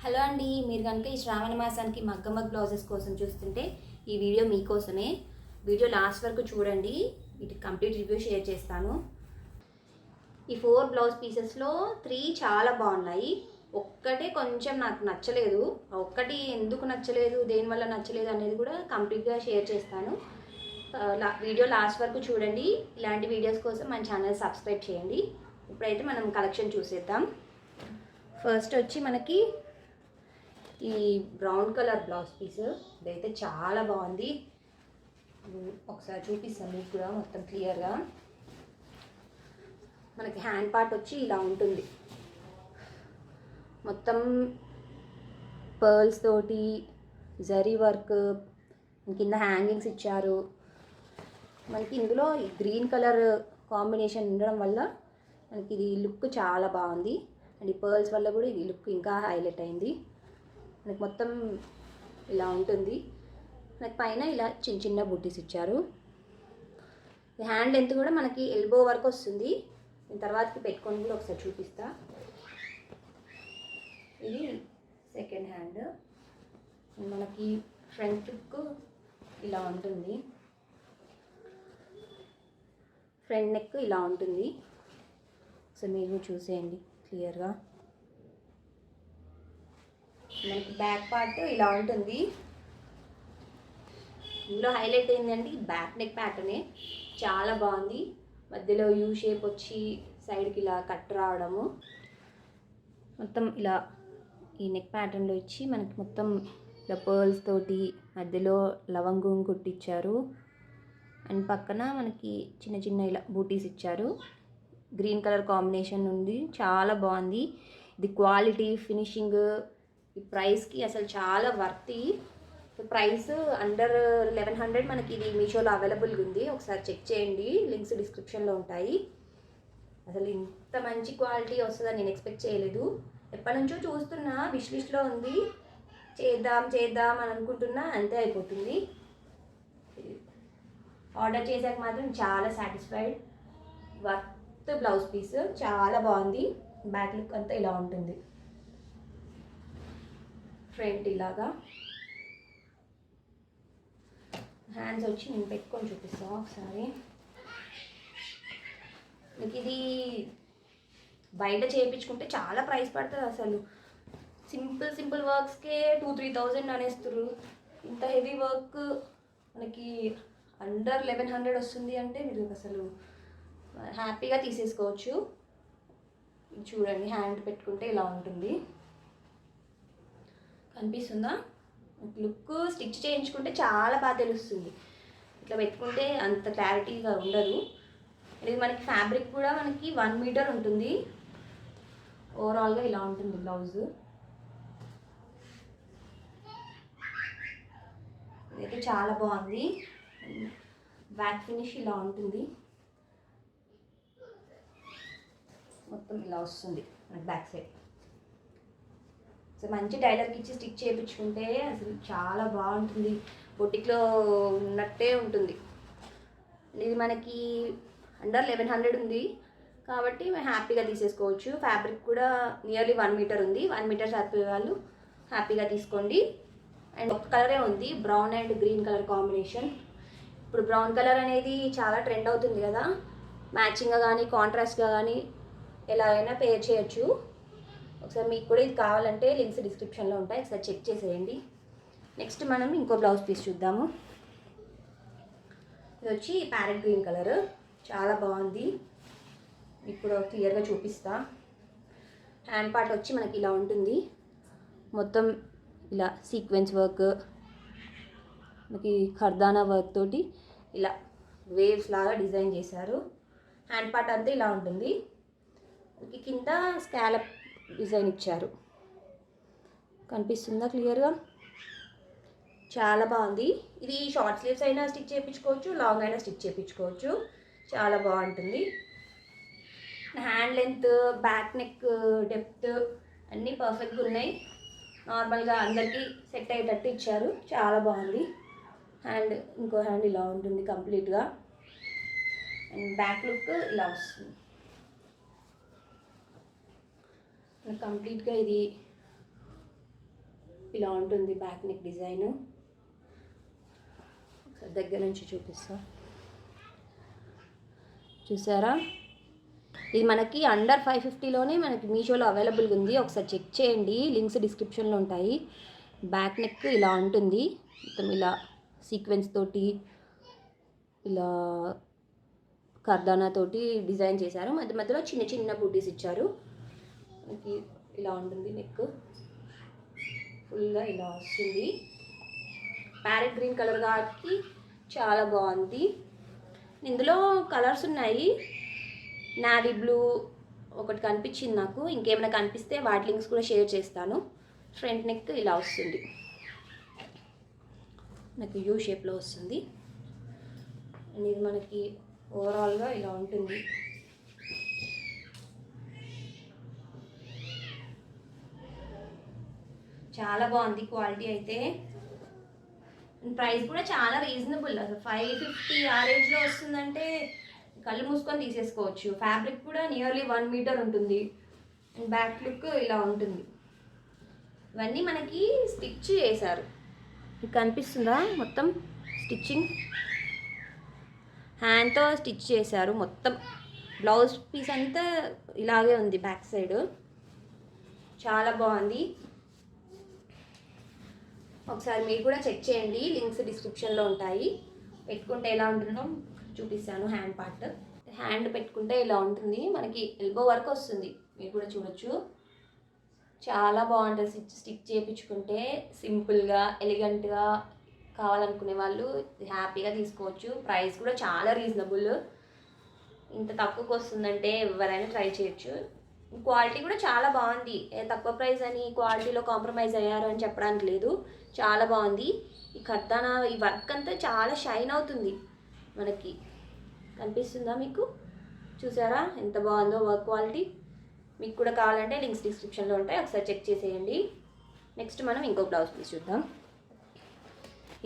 Hello అండి, మీరు కనుక ఈ శ్రావణ మాసానికి మగ్గమగ్ బ్లౌజెస్ కోసం చూస్తుంటే ఈ వీడియో మీకోసమే. వీడియో లాస్ట్ వరకు చూడండి, వీటి కంప్లీట్ రివ్యూ షేర్ చేస్తాను. ఈ 4 బ్లౌజ్ పీసెస్లో 3 చాలా బాగున్నాయి. ఒక్కటే కొంచెం నాకు నచ్చలేదు. ఒక్కటి ఎందుకు నచ్చలేదు, దేనివల్ల నచ్చలేదు అనేది కూడా కంప్లీట్గా షేర్ చేస్తాను. వీడియో లాస్ట్ వరకు చూడండి. ఇలాంటి వీడియోస్ కోసం మన ఛానల్ సబ్స్క్రైబ్ చేయండి. ఇప్పుడైతే మనం కలెక్షన్ చూసేద్దాం. ఫస్ట్ వచ్చి మనకి ఈ బ్రౌన్ కలర్ బ్లౌజ్ పీస్ ఇదైతే చాలా బాగుంది. ఒకసారి చూపిస్తాను మీకు కూడా మొత్తం క్లియర్గా. మనకి హ్యాండ్ పార్ట్ వచ్చి ఇలా ఉంటుంది. మొత్తం పర్ల్స్ తోటి జరీ వర్క్, కింద హ్యాంగింగ్స్ ఇచ్చారు. మనకి ఇందులో ఈ గ్రీన్ కలర్ కాంబినేషన్ ఉండడం వల్ల మనకి ఇది లుక్ చాలా బాగుంది. అండ్ ఈ పర్ల్స్ వల్ల కూడా ఇది లుక్ ఇంకా హైలైట్ అయింది. మనకి మొత్తం ఇలా ఉంటుంది. మనకి పైన ఇలా చిన్న చిన్న బుట్టీస్ ఇచ్చారు. ఈ హ్యాండ్ లెంత్ కూడా మనకి ఎల్బో వరకు వస్తుంది. నేను తర్వాతకి పెట్టుకొని కూడా ఒకసారి చూపిస్తా. ఇది సెకండ్ హ్యాండ్. మనకి ఫ్రంట్ లుక్ ఇలా ఉంటుంది. ఫ్రంట్ నెక్ ఇలా ఉంటుంది. సో మీరు చూసేయండి క్లియర్గా. మనకి బ్యాక్ పార్ట్ ఇలా ఉంటుంది. ఇందులో హైలైట్ ఏంటంటే బ్యాక్ నెక్ ప్యాటర్నే చాలా బాగుంది. మధ్యలో యూ షేప్ వచ్చి సైడ్కి ఇలా కట్ రావడము, మొత్తం ఇలా ఈ నెక్ ప్యాటర్న్లో ఇచ్చి మనకి మొత్తం ఇలా పర్ల్స్ తోటి మధ్యలో లవంగం కుట్టించారు. అండ్ పక్కన మనకి చిన్న చిన్న ఇలా బూటీస్ ఇచ్చారు. గ్రీన్ కలర్ కాంబినేషన్ ఉంది, చాలా బాగుంది. ఇది క్వాలిటీ ఫినిషింగ్ ఈ ప్రైస్కి అసలు చాలా వర్తి. ప్రైస్ అండర్ 1100 మనకి ఇది మీషోలో అవైలబుల్గా ఉంది. ఒకసారి చెక్ చేయండి, లింక్స్ డిస్క్రిప్షన్లో ఉంటాయి. అసలు ఇంత మంచి క్వాలిటీ వస్తుందని నేను ఎక్స్పెక్ట్ చేయలేదు. ఎప్పటి నుంచో చూస్తున్నా, విష్ లిస్ట్లో ఉంది, చేద్దాం అని అనుకుంటున్నా, అంతే అయిపోతుంది. ఆర్డర్ చేశాక మాత్రం చాలా సాటిస్ఫైడ్. వర్త్ బ్లౌజ్ పీస్ చాలా బాగుంది. బ్యాక్ లుక్ అంతా ఇలా ఉంటుంది. ఫ్రంట్ ఇలాగా, హ్యాండ్స్ వచ్చి నేను పెట్టుకొని చూపిస్తాను ఒకసారి. మీకు ఇది బయట చేయించుకుంటే చాలా ప్రైస్ పడుతుంది. అసలు సింపుల్ వర్క్స్కే 2-3,000 అనేస్తారు. ఇంత హెవీ వర్క్ మనకి అండర్ 1100 వస్తుంది అంటే మీరు అసలు హ్యాపీగా తీసేసుకోవచ్చు. చూడండి, హ్యాండ్ పెట్టుకుంటే ఇలా ఉంటుంది. కనిపిస్తుందా? లుక్ స్టిచ్ చేయించుకుంటే చాలా బాగా తెలుస్తుంది. ఇట్లా పెట్టుకుంటే అంత క్లారిటీగా ఉండదు. ఇది మనకి ఫ్యాబ్రిక్ కూడా మనకి 1 మీటర్ ఉంటుంది. ఓవరాల్గా ఇలా ఉంటుంది బ్లౌజ్. ఇదైతే చాలా బాగుంది. బ్యాక్ ఫినిష్ ఇలా ఉంటుంది. మొత్తం ఇలా వస్తుంది మనకి బ్యాక్ సైడ్. సో మంచి టైలర్కి ఇచ్చి స్టిచ్ చేయించుకుంటే అసలు చాలా బాగుంటుంది. బొటిక్లో ఉన్నట్టే ఉంటుంది. ఇది మనకి అండర్ 1100 ఉంది కాబట్టి మేము హ్యాపీగా తీసేసుకోవచ్చు. ఫ్యాబ్రిక్ కూడా నియర్లీ 1 మీటర్ ఉంది. 1 మీటర్ సరిపోయే వాళ్ళు హ్యాపీగా తీసుకోండి. అండ్ ఒక కలరే ఉంది, brown and green colour combination. ఇప్పుడు బ్రౌన్ కలర్ అనేది చాలా ట్రెండ్ అవుతుంది కదా. మ్యాచింగ్గా కానీ కాంట్రాస్ట్గా కానీ ఎలా అయినా పేర్ చేయొచ్చు. ఒకసారి మీకు కూడా ఇది కావాలంటే లింక్స్ డిస్క్రిప్షన్లో ఉంటాయి, ఒకసారి చెక్ చేసేయండి. నెక్స్ట్ మనం ఇంకో బ్లౌజ్ పీస్ చూద్దాము. ఇది వచ్చి ప్యారెట్ గ్రీన్ కలర్, చాలా బాగుంది. ఇప్పుడు క్లియర్గా చూపిస్తా. హ్యాండ్ పార్ట్ వచ్చి మనకి ఇలా ఉంటుంది. మొత్తం ఇలా సీక్వెన్స్ వర్క్, మనకి ఖర్దానా వర్క్ తోటి ఇలా వేవ్స్ లాగా డిజైన్ చేశారు. హ్యాండ్ పార్ట్ అంతా ఇలా ఉంటుంది. కింద స్కాలప్ డిజైన్ ఇచ్చారు. కనిపిస్తుందా క్లియర్గా? చాలా బాగుంది. ఇది షార్ట్ స్లీవ్స్ అయినా స్టిచ్ చేయించుకోవచ్చు, లాంగ్ అయినా స్టిచ్ చేయించుకోవచ్చు. చాలా బాగుంటుంది. Hand length, back neck depth అన్నీ పర్ఫెక్ట్గా ఉన్నాయి. నార్మల్గా అందరికీ సెట్ అయ్యేటట్టు ఇచ్చారు. చాలా బాగుంది. హ్యాండ్, ఇంకో హ్యాండ్ ఇలా ఉంటుంది కంప్లీట్గా. అండ్ బ్యాక్ లుక్ ఇలా వస్తుంది. కంప్లీట్గా ఇది ఇలా ఉంటుంది బ్యాక్ నెక్ డిజైన్. దగ్గర నుంచి చూపిస్తా, చూసారా? ఇది మనకి అండర్ 550లోనే మనకి మీషోలో అవైలబుల్గా ఉంది. ఒకసారి చెక్ చేయండి, లింక్స్ డిస్క్రిప్షన్లో ఉంటాయి. బ్యాక్ నెక్ ఇలా ఉంటుంది, మొత్తం ఇలా సీక్వెన్స్ తోటి ఇలా కర్దానా తోటి డిజైన్ చేశారు. మధ్య మధ్యలో చిన్న చిన్న బూటీస్ ఇచ్చారు. మనకి ఇలా ఉంటుంది నెక్, ఫుల్గా ఇలా వస్తుంది. ప్యారెట్ గ్రీన్ కలర్ కాబట్టి చాలా బాగుంది. ఇందులో కలర్స్ ఉన్నాయి, నావీ బ్లూ ఒకటి కనిపించింది నాకు. ఇంకేమైనా కనిపిస్తే వాటి లింక్స్ కూడా షేర్ చేస్తాను. ఫ్రంట్ నెక్ ఇలా వస్తుంది, నాకు యూ షేప్లో వస్తుంది. అండ్ ఇది మనకి ఓవరాల్గా ఇలా ఉంటుంది. చాలా బాగుంది క్వాలిటీ అయితే. ప్రైస్ కూడా చాలా రీజనబుల్. అసలు 550 ఆ రేంజ్లో వస్తుందంటే కళ్ళు మూసుకొని తీసేసుకోవచ్చు. ఫ్యాబ్రిక్ కూడా నియర్లీ 1 మీటర్ ఉంటుంది. అండ్ బ్యాక్ లుక్ ఇలా ఉంటుంది. ఇవన్నీ మనకి స్టిచ్ చేశారు. మీకు కనిపిస్తుందా? మొత్తం స్టిచ్చింగ్ హ్యాండ్తో స్టిచ్ చేశారు. మొత్తం బ్లౌజ్ పీస్ అంతా ఇలాగే ఉంది బ్యాక్ సైడ్. చాలా బాగుంది. ఒకసారి మీరు కూడా చెక్ చేయండి, లింక్స్ డిస్క్రిప్షన్లో ఉంటాయి. పెట్టుకుంటే ఎలా ఉంటుందో చూపిస్తాను. హ్యాండ్ పార్ట్, హ్యాండ్ పెట్టుకుంటే ఇలా ఉంటుంది. మనకి ఎల్బో వరకు వస్తుంది, మీరు కూడా చూడొచ్చు. చాలా బాగుంటుంది. స్టిచ్ చేయించుకుంటే సింపుల్గా ఎలిగెంట్గా కావాలనుకునే వాళ్ళు హ్యాపీగా తీసుకోవచ్చు. ప్రైస్ కూడా చాలా రీజనబుల్. ఇంత తక్కువకి వస్తుందంటే ఎవరైనా ట్రై చేయొచ్చు. క్వాలిటీ కూడా చాలా బాగుంది. తక్కువ ప్రైస్ అని క్వాలిటీలో కాంప్రమైజ్ అయ్యారు అని చెప్పడానికి లేదు, చాలా బాగుంది. ఈ కర్దానా ఈ వర్క్ అంతా చాలా షైన్ అవుతుంది. మనకి కనిపిస్తుందా మీకు? చూసారా ఎంత బాగుందో వర్క్ క్వాలిటీ? మీకు కూడా కావాలంటే లింక్స్ డిస్క్రిప్షన్లో ఉంటాయి, ఒకసారి చెక్ చేసేయండి. నెక్స్ట్ మనం ఇంకో బ్లౌజ్ పీస్ చూద్దాం.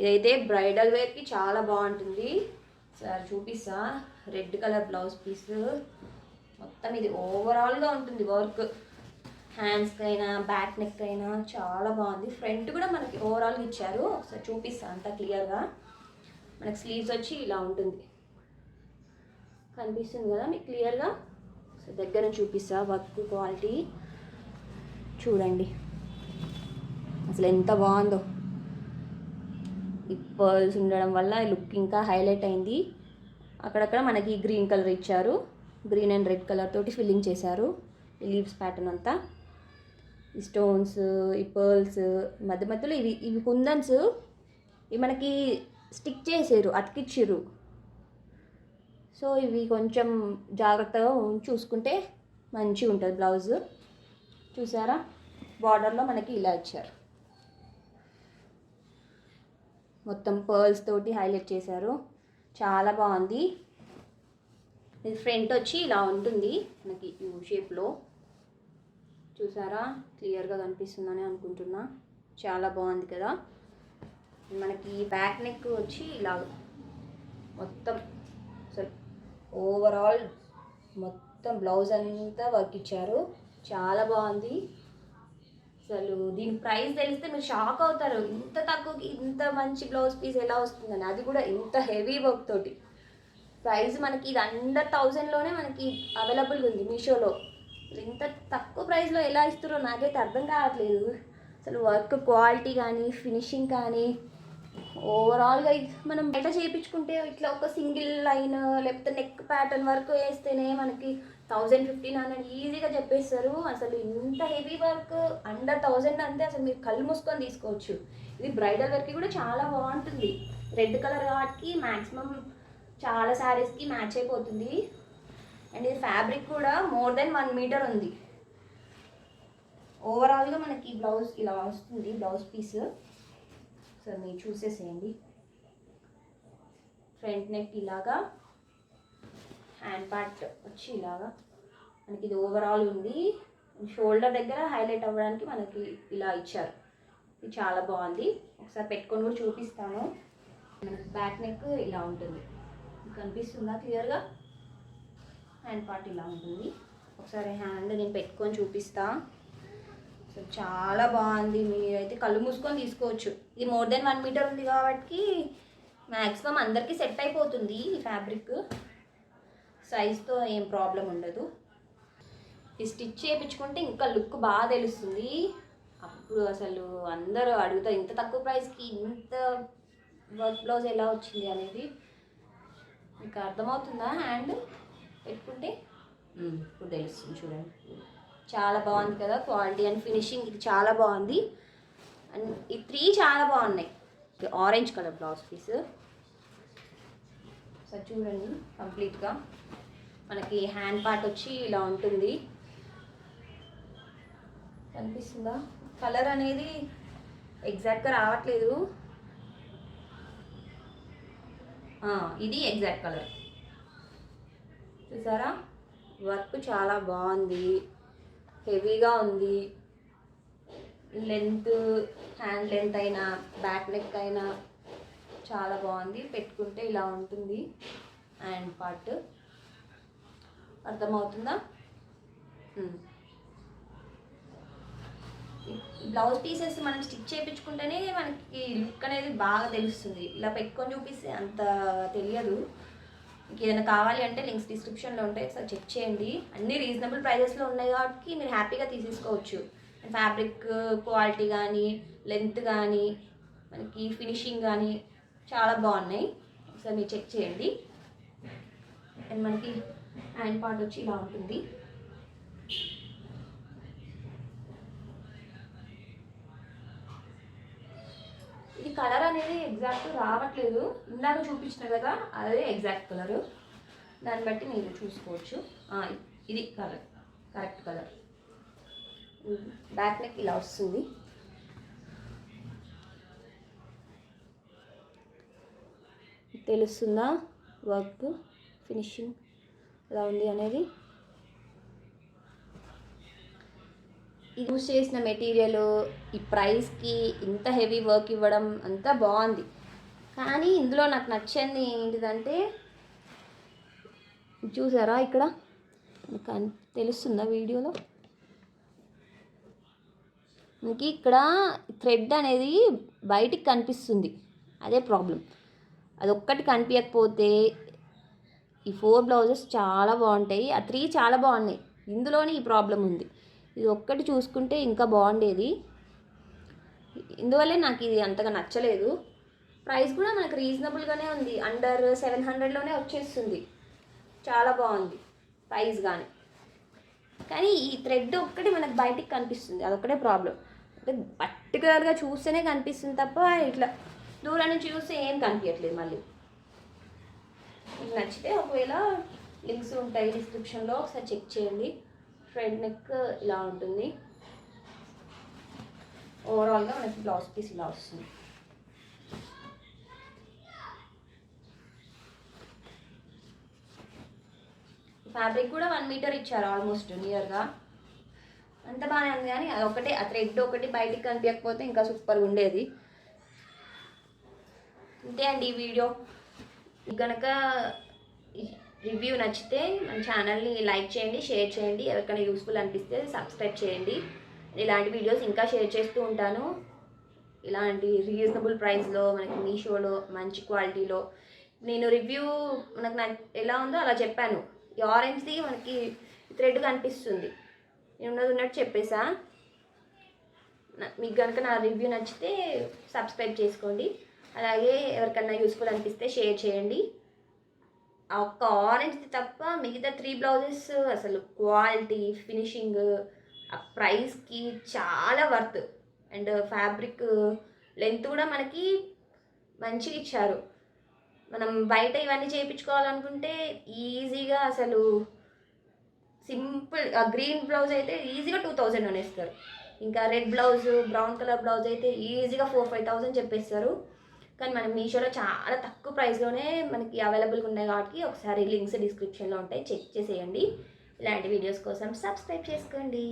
ఇదైతే బ్రైడల్ వేర్కి చాలా బాగుంటుంది. సార్ చూపిస్తా. రెడ్ కలర్ బ్లౌజ్ పీస్, మొత్తం ఇది ఓవరాల్గా ఉంటుంది వర్క్. హ్యాండ్స్కి అయినా బ్యాక్ నెక్ అయినా చాలా బాగుంది. ఫ్రంట్ కూడా మనకి ఓవరాల్గా ఇచ్చారు. ఒకసారి చూపిస్తాను అంతా క్లియర్గా. మనకి స్లీవ్స్ వచ్చి ఇలా ఉంటుంది, కనిపిస్తుంది కదా మీకు క్లియర్గా? సో దగ్గర చూపిస్తా వర్క్ క్వాలిటీ చూడండి అసలు ఎంత బాగుందో. ఈ పర్ల్స్ ఉండడం వల్ల లుక్ ఇంకా హైలైట్ అయింది. అక్కడక్కడ మనకి గ్రీన్ కలర్ ఇచ్చారు, గ్రీన్ అండ్ రెడ్ కలర్ తోటి ఫిల్లింగ్ చేశారు. ఈ లీవ్స్ ప్యాటర్న్ అంతా, ఈ స్టోన్స్, ఈ పర్ల్స్, మధ్య మధ్యలో ఇవి కుందన్స్, ఇవి మనకి స్టిక్ చేసారు, అతికిచ్చిర్రు. సో ఇవి కొంచెం జాగ్రత్తగా చూసుకుంటే మంచిగా ఉంటుంది బ్లౌజ్. చూసారా? బార్డర్లో మనకి ఇలా ఇచ్చారు, మొత్తం పర్ల్స్ తోటి హైలైట్ చేశారు. చాలా బాగుంది. ఇది ఫ్రంట్ వచ్చి ఇలా ఉంటుంది మనకి యూ షేప్లో. చూసారా? క్లియర్గా కనిపిస్తుందని అనుకుంటున్నా. చాలా బాగుంది కదా. మనకి బ్యాక్ నెక్ వచ్చి ఇలా మొత్తం అసలు ఓవరాల్ మొత్తం బ్లౌజ్ అంతా వర్క్ ఇచ్చారు. చాలా బాగుంది. అసలు దీని ప్రైస్ తెలిస్తే మీరు షాక్ అవుతారు. ఇంత తక్కువకి ఇంత మంచి బ్లౌజ్ పీస్ ఎలా వస్తుందని, అది కూడా ఇంత హెవీ వర్క్ తోటి. ప్రైస్ మనకి ఇది అండర్ 1000లోనే మనకి అవైలబుల్గా ఉంది మీషోలో. ఇంత తక్కువ ప్రైస్లో ఎలా ఇస్తారో నాకైతే అర్థం కావట్లేదు. అసలు వర్క్ క్వాలిటీ కానీ ఫినిషింగ్ కానీ ఓవరాల్గా మనం బయట చేయించుకుంటే ఇట్లా ఒక సింగిల్ లైన్ లేకపోతే నెక్ ప్యాటర్న్ వర్క్ వేస్తేనే మనకి 1000-1500 ఈజీగా చెప్పేస్తారు. అసలు ఇంత హెవీ వర్క్ అండర్ 1000 అంటే అసలు మీరు కళ్ళు మూసుకొని తీసుకోవచ్చు. ఇది బ్రైడల్ వర్క్ కూడా చాలా బాగుంటుంది. రెడ్ కలర్ కాబట్టి మ్యాక్సిమం చాలా శారీస్కి మ్యాచ్ అయిపోతుంది. అండ్ ఇది ఫ్యాబ్రిక్ కూడా మోర్ దెన్ 1 మీటర్ ఉంది. ఓవరాల్గా మనకి బ్లౌజ్ ఇలా వస్తుంది, బ్లౌజ్ పీస్. సో మీరు చూసేసేయండి. ఫ్రంట్ నెక్ ఇలాగా, హ్యాండ్ పార్ట్ వచ్చి ఇలాగా మనకి ఇది ఓవరాల్ ఉంది. షోల్డర్ దగ్గర హైలైట్ అవ్వడానికి మనకి ఇలా ఇచ్చారు. ఇది చాలా బాగుంది. ఒకసారి పెట్టుకొని కూడా చూపిస్తాను. మనకి బ్యాక్ నెక్ ఇలా ఉంటుంది, కనిపిస్తుందా క్లియర్గా? హ్యాండ్ పార్ట్ ఇలా ఉంటుంది. ఒకసారి హ్యాండ్ నేను పెట్టుకొని చూపిస్తా. సో సో చాలా బాగుంది, మీరైతే కళ్ళు మూసుకొని తీసుకోవచ్చు. ఇది మోర్ దెన్ 1 మీటర్ ఉంది కాబట్టి మ్యాక్సిమం అందరికీ సెట్ అయిపోతుంది ఈ ఫ్యాబ్రిక్. సైజ్తో ఏం ప్రాబ్లం ఉండదు. ఈ స్టిచ్ చేయించుకుంటే ఇంకా లుక్ బాగా తెలుస్తుంది. అప్పుడు అసలు అందరూ అడుగుతారు ఇంత తక్కువ ప్రైస్కి ఇంత వర్క్ బ్లౌజ్ ఎలా వచ్చింది అనేది. మీకు అర్థమవుతుందా? హ్యాండ్ పెట్టుకుంటే ఇప్పుడు తెలుస్తుంది. చూడండి, చాలా బాగుంది కదా క్వాలిటీ అండ్ ఫినిషింగ్. ఇది చాలా బాగుంది. అండ్ ఈ 3 చాలా బాగున్నాయి. Orange colour blouse piece. So చూడండి, కంప్లీట్గా మనకి హ్యాండ్ పార్ట్ వచ్చి ఇలా ఉంటుంది. కనిపిస్తుందా? కలర్ అనేది ఎగ్జాక్ట్గా రావట్లేదు. ఇది ఎగ్జాక్ట్ కలర్. చూసారా? వర్క్ చాలా బాగుంది, హెవీగా ఉంది. లెంత్, హ్యాండ్ లెంత్ అయినా బ్యాక్ నెక్ అయినా చాలా బాగుంది. పెట్టుకుంటే ఇలా ఉంటుంది హ్యాండ్ పార్ట్. అర్థమవుతుందా? బ్లౌజ్ పీసెస్ మనం స్టిచ్ చేయించుకుంటేనే మనకి లుక్ అనేది బాగా తెలుస్తుంది. ఇలా పెట్టుకొని చూపిస్తే అంత తెలియదు. మీకు ఏదైనా కావాలి అంటే లింక్స్ డిస్క్రిప్షన్లో ఉంటాయి, ఒకసారి చెక్ చేయండి. అన్నీ రీజనబుల్ ప్రైజెస్లో ఉన్నాయి కాబట్టి మీరు హ్యాపీగా తీసేసుకోవచ్చు. ఫ్యాబ్రిక్ క్వాలిటీ కానీ, లెంత్ కానీ, మనకి ఫినిషింగ్ కానీ చాలా బాగున్నాయి. ఒకసారి మీరు చెక్ చేయండి. అండ్ మనకి హ్యాండ్ పార్ట్ వచ్చి ఇలా ఉంటుంది. ఇది కలర్ అనేది ఎగ్జాక్ట్ రావట్లేదు. ఇందాక చూపించిన కదా, అదే ఎగ్జాక్ట్ కలరు. దాన్ని బట్టి మీరు చూసుకోవచ్చు. ఇది colour, correct colour. Back neck ఇలా వస్తుంది. తెలుస్తుందా వర్క్ ఫినిషింగ్ ఎలా ఉంది అనేది? ఇది యూజ్ చేసిన మెటీరియల్ ఈ ప్రైస్కి ఇంత హెవీ వర్క్ ఇవ్వడం అంతా బాగుంది. కానీ ఇందులో నాకు నచ్చింది ఏంటిదంటే, చూసారా ఇక్కడ మీకు తెలుస్తుందా వీడియోలో? మీకు ఇక్కడ థ్రెడ్ అనేది బయటికి కనిపిస్తుంది, అదే ప్రాబ్లం. అదొక్కటి కనిపించకపోతే ఈ 4 బ్లౌజెస్ చాలా బాగుంటాయి. ఆ 3 చాలా బాగున్నాయి. ఇందులోనే ఈ ప్రాబ్లం ఉంది. ఇది ఒక్కటి చూసుకుంటే ఇంకా బాగుండేది. ఇందువల్లే నాకు ఇది అంతగా నచ్చలేదు. ప్రైస్ కూడా మనకు రీజనబుల్గానే ఉంది. అండర్ 700లోనే వచ్చేస్తుంది. చాలా బాగుంది ప్రైస్ కానీ ఈ థ్రెడ్ ఒక్కటి మనకు బయటికి కనిపిస్తుంది, అదొక్కటే ప్రాబ్లం. అంటే పర్టికులర్గా చూస్తేనే కనిపిస్తుంది తప్ప ఇట్లా దూరం నుంచి చూస్తే ఏం కనిపించట్లేదు. మళ్ళీ మీకు నచ్చితే ఒకవేళ లింక్స్ ఉంటాయి డిస్క్రిప్షన్లో, ఒకసారి చెక్ చేయండి. ఫ్రంట్ నెక్ ఇలా ఉంటుంది. ఓవరాల్గా మనకి బ్లౌజ్ పీస్ ఇలా వస్తుంది. ఫ్యాబ్రిక్ కూడా 1 మీటర్ ఇచ్చారు ఆల్మోస్ట్ నియర్గా. అంత బాగానే ఉంది. కానీ అదొకటే, ఆ థ్రెడ్ ఒకటి బయటికి కనిపించకపోతే ఇంకా సూపర్గా ఉండేది. అంతే అండి ఈ వీడియో. కనుక రివ్యూ నచ్చితే మన ఛానల్ని లైక్ చేయండి, షేర్ చేయండి. ఎవరికైనా యూస్ఫుల్ అనిపిస్తే సబ్స్క్రైబ్ చేయండి. ఇలాంటి వీడియోస్ ఇంకా షేర్ చేస్తూ ఉంటాను. ఇలాంటి రీజనబుల్ ప్రైస్లో మనకి మీషోలో మంచి క్వాలిటీలో. నేను రివ్యూ మనకు ఎలా ఉందో అలా చెప్పాను. ఈ ఆరెంజ్ది మనకి థ్రెడ్ కనిపిస్తుంది, నేను ఉన్నట్టు చెప్పేసా. మీకు కనుక నా రివ్యూ నచ్చితే సబ్స్క్రైబ్ చేసుకోండి. అలాగే ఎవరికన్నా యూస్ఫుల్ అనిపిస్తే షేర్ చేయండి. ఆ ఒక్క ఆరెంజ్ది తప్ప మిగతా 3 బ్లౌజెస్ అసలు క్వాలిటీ, ఫినిషింగ్, ఆ ప్రైస్కి చాలా వర్త్. అండ్ ఫ్యాబ్రిక్ లెంత్ కూడా మనకి మంచిగా ఇచ్చారు. మనం బయట ఇవన్నీ చేయించుకోవాలనుకుంటే ఈజీగా అసలు సింపుల్ గ్రీన్ బ్లౌజ్ అయితే ఈజీగా 2000 అనేస్తారు. ఇంకా red blouse, brown colour blouse అయితే ఈజీగా 4-5,000 చెప్పేస్తారు. కానీ మనం మీషోలో చాలా తక్కువ ప్రైస్లోనే మనకి అవైలబుల్గా ఉన్నాయి కాబట్టి ఒకసారి లింక్స్ డిస్క్రిప్షన్లో ఉంటాయి, చెక్ చేసేయండి. ఇలాంటి వీడియోస్ కోసం సబ్స్క్రైబ్ చేసుకోండి.